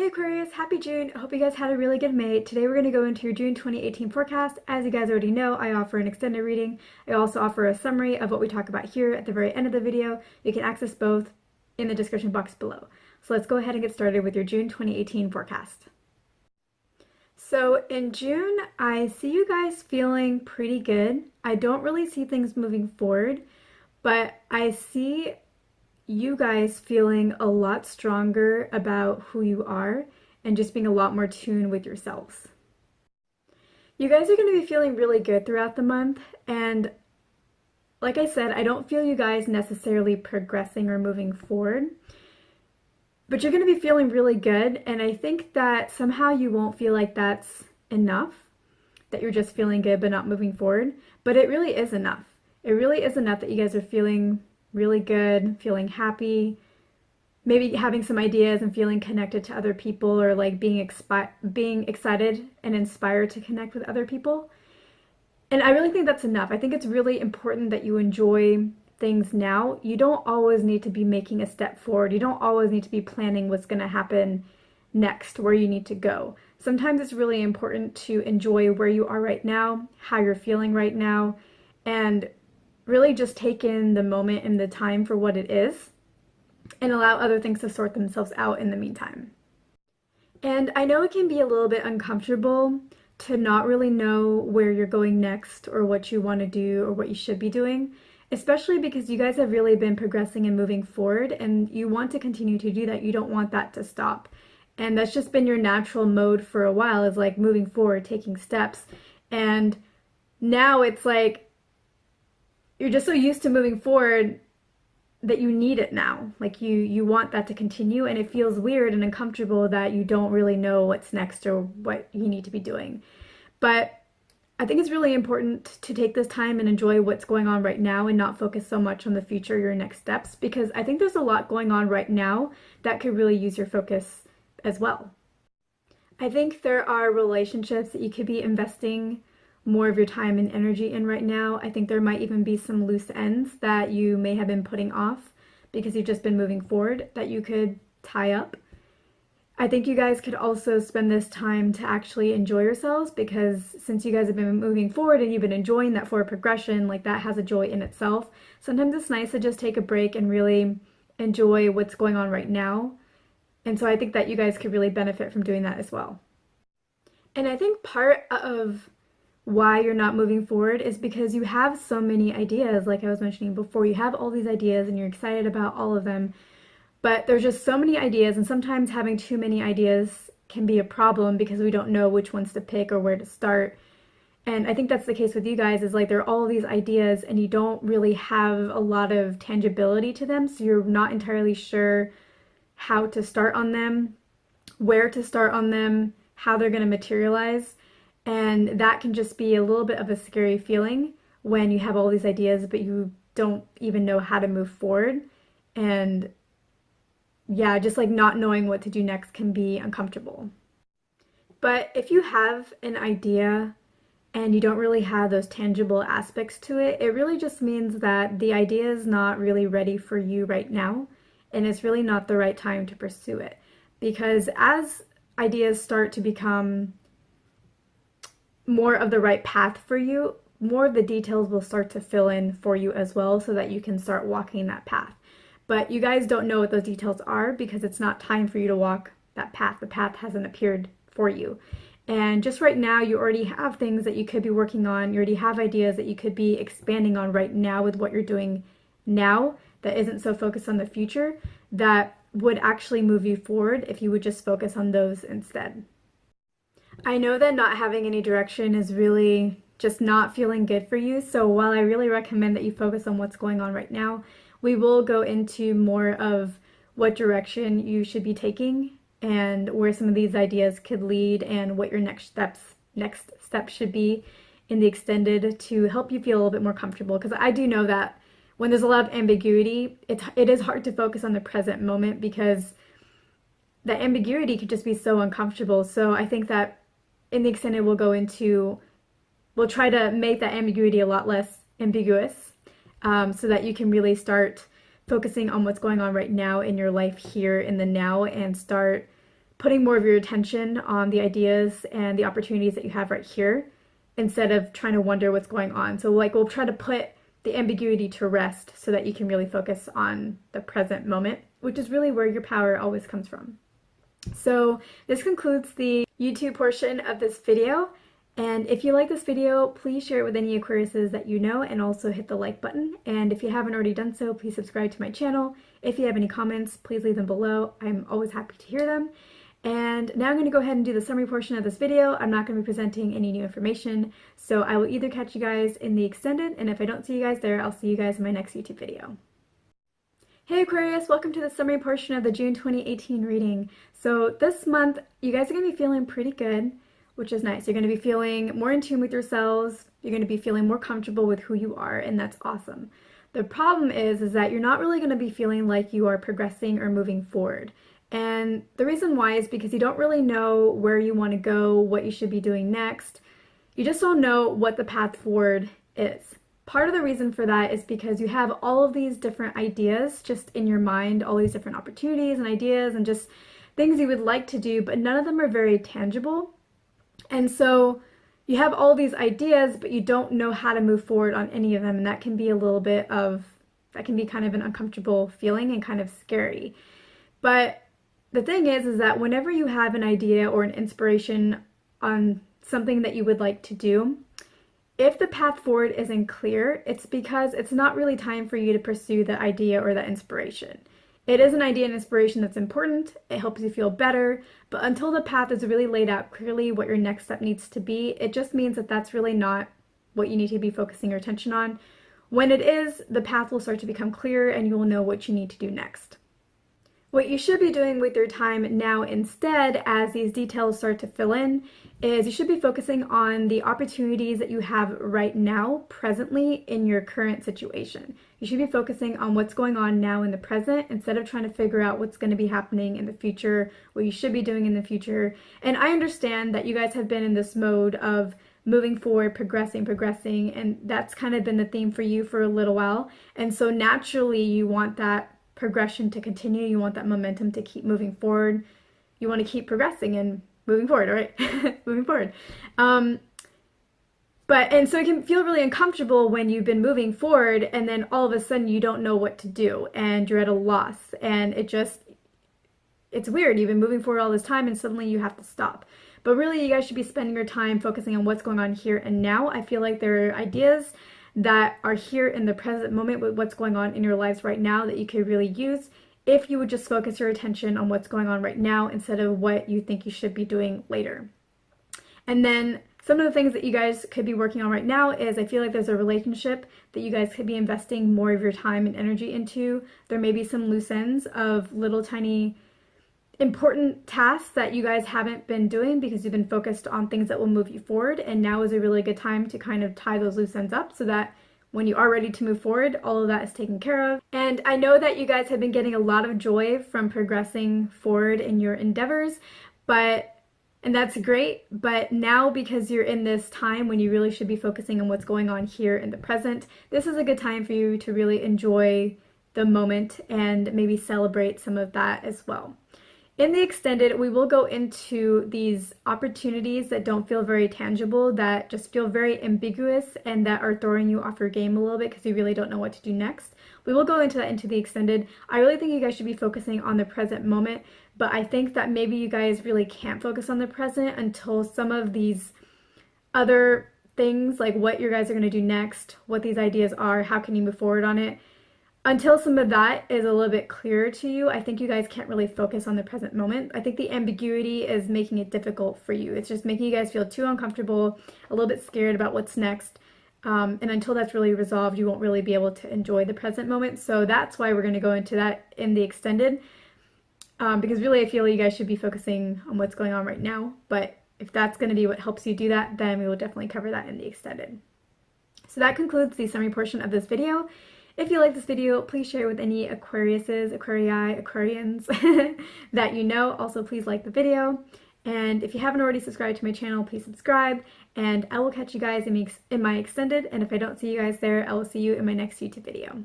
Hey Aquarius, happy June. I hope you guys had a really good May. Today we're going to go into your June 2018 forecast. As you guys already know, I offer an extended reading. I also offer a summary of what we talk about here at the very end of the video. You can access both in the description box below. So let's go ahead and get started with your June 2018 forecast. So in June, I see you guys feeling pretty good. I don't really see things moving forward, but I see you guys feeling a lot stronger about who you are and just being a lot more tuned with yourselves. You guys are going to be feeling really good throughout the month, and like I said, I don't feel you guys necessarily progressing or moving forward, but you're going to be feeling really good, and I think that somehow you won't feel like that's enough, that you're just feeling good but not moving forward, but it really is enough. It really is enough that you guys are feeling really good, feeling happy, maybe having some ideas and feeling connected to other people, or like being excited and inspired to connect with other people. And I really think that's enough. I think it's really important that you enjoy things now. You don't always need to be making a step forward. You don't always need to be planning what's going to happen next, where you need to go. Sometimes it's really important to enjoy where you are right now, how you're feeling right now, and really just take in the moment and the time for what it is and allow other things to sort themselves out in the meantime. And I know it can be a little bit uncomfortable to not really know where you're going next or what you want to do or what you should be doing, especially because you guys have really been progressing and moving forward and you want to continue to do that. You don't want that to stop. And that's just been your natural mode for a while, is like moving forward, taking steps. And now it's like you're just so used to moving forward that you need it now. Like you want that to continue, and it feels weird and uncomfortable that you don't really know what's next or what you need to be doing. But I think it's really important to take this time and enjoy what's going on right now and not focus so much on the future, your next steps, because I think there's a lot going on right now that could really use your focus as well. I think there are relationships that you could be investing more of your time and energy in right now. I think there might even be some loose ends that you may have been putting off because you've just been moving forward that you could tie up. I think you guys could also spend this time to actually enjoy yourselves, because since you guys have been moving forward and you've been enjoying that forward progression, like that has a joy in itself. Sometimes it's nice to just take a break and really enjoy what's going on right now. And so I think that you guys could really benefit from doing that as well. And I think part of why you're not moving forward is because you have so many ideas. Like I was mentioning before, you have all these ideas and you're excited about all of them, but there's just so many ideas, and sometimes having too many ideas can be a problem because we don't know which ones to pick or where to start. And I think that's the case with you guys, is like there are all these ideas and you don't really have a lot of tangibility to them, so you're not entirely sure how to start on them, where to start on them, how they're going to materialize. And that can just be a little bit of a scary feeling when you have all these ideas, but you don't even know how to move forward. And yeah, just like not knowing what to do next can be uncomfortable. But if you have an idea and you don't really have those tangible aspects to it, it really just means that the idea is not really ready for you right now, and it's really not the right time to pursue it. Because as ideas start to become more of the right path for you, more of the details will start to fill in for you as well, so that you can start walking that path. But you guys don't know what those details are because it's not time for you to walk that path. The path hasn't appeared for you. And just right now, you already have things that you could be working on. You already have ideas that you could be expanding on right now with what you're doing now that isn't so focused on the future, that would actually move you forward if you would just focus on those instead. I know that not having any direction is really just not feeling good for you, so while I really recommend that you focus on what's going on right now, we will go into more of what direction you should be taking and where some of these ideas could lead and what your next steps should be in the extended, to help you feel a little bit more comfortable. Because I do know that when there's a lot of ambiguity, it is hard to focus on the present moment because the ambiguity could just be so uncomfortable. So I think that in the extended, we'll try to make that ambiguity a lot less ambiguous, so that you can really start focusing on what's going on right now in your life here in the now, and start putting more of your attention on the ideas and the opportunities that you have right here instead of trying to wonder what's going on. So like we'll try to put the ambiguity to rest so that you can really focus on the present moment, which is really where your power always comes from. So this concludes the YouTube portion of this video. And if you like this video, please share it with any Aquariuses that you know and also hit the like button. And if you haven't already done so, please subscribe to my channel. If you have any comments, please leave them below. I'm always happy to hear them. And now I'm going to go ahead and do the summary portion of this video. I'm not going to be presenting any new information, so I will either catch you guys in the extended, and if I don't see you guys there, I'll see you guys in my next YouTube video. Hey Aquarius, welcome to the summary portion of the June 2018 reading. So this month, you guys are going to be feeling pretty good, which is nice. You're going to be feeling more in tune with yourselves. You're going to be feeling more comfortable with who you are, and that's awesome. The problem is that you're not really going to be feeling like you are progressing or moving forward. And the reason why is because you don't really know where you want to go, what you should be doing next. You just don't know what the path forward is. Part of the reason for that is because you have all of these different ideas just in your mind, all these different opportunities and ideas and just things you would like to do, but none of them are very tangible. And so you have all these ideas, but you don't know how to move forward on any of them. And that can be that can be kind of an uncomfortable feeling and kind of scary. But the thing is that whenever you have an idea or an inspiration on something that you would like to do, if the path forward isn't clear, it's because it's not really time for you to pursue that idea or that inspiration. It is an idea and inspiration that's important. It helps you feel better, but until the path is really laid out clearly what your next step needs to be, it just means that that's really not what you need to be focusing your attention on. When it is, the path will start to become clearer and you will know what you need to do next. What you should be doing with your time now instead, as these details start to fill in, is you should be focusing on the opportunities that you have right now, presently, in your current situation. You should be focusing on what's going on now in the present instead of trying to figure out what's going to be happening in the future, what you should be doing in the future. And I understand that you guys have been in this mode of moving forward, progressing, and that's kind of been the theme for you for a little while. And so naturally, you want that progression to continue. You want that momentum to keep moving forward. You want to keep progressing and moving forward, right? Moving forward. And so it can feel really uncomfortable when you've been moving forward and then all of a sudden you don't know what to do and you're at a loss, and it's weird. You've been moving forward all this time and suddenly you have to stop. But really, you guys should be spending your time focusing on what's going on here and now. I feel like there are ideas that are here in the present moment with what's going on in your lives right now that you could really use if you would just focus your attention on what's going on right now instead of what you think you should be doing later. And then some of the things that you guys could be working on right now is I feel like there's a relationship that you guys could be investing more of your time and energy into. There may be some loose ends of little tiny important tasks that you guys haven't been doing because you've been focused on things that will move you forward, and now is a really good time to kind of tie those loose ends up so that when you are ready to move forward, all of that is taken care of. And I know that you guys have been getting a lot of joy from progressing forward in your endeavors, and that's great, but now because you're in this time when you really should be focusing on what's going on here in the present, this is a good time for you to really enjoy the moment and maybe celebrate some of that as well. In the extended, we will go into these opportunities that don't feel very tangible, that just feel very ambiguous and that are throwing you off your game a little bit because you really don't know what to do next. We will go into that into the extended. I really think you guys should be focusing on the present moment, but I think that maybe you guys really can't focus on the present until some of these other things, like what you guys are going to do next, what these ideas are, how can you move forward on it. Until some of that is a little bit clearer to you, I think you guys can't really focus on the present moment. I think the ambiguity is making it difficult for you. It's just making you guys feel too uncomfortable, a little bit scared about what's next. And until that's really resolved, you won't really be able to enjoy the present moment. So that's why we're going to go into that in the extended. Because really I feel you guys should be focusing on what's going on right now. But if that's going to be what helps you do that, then we will definitely cover that in the extended. So that concludes the summary portion of this video. If you like this video, please share it with any Aquariuses, Aquarii, Aquarians that you know. Also, please like the video. And if you haven't already subscribed to my channel, please subscribe. And I will catch you guys in my extended. And if I don't see you guys there, I will see you in my next YouTube video.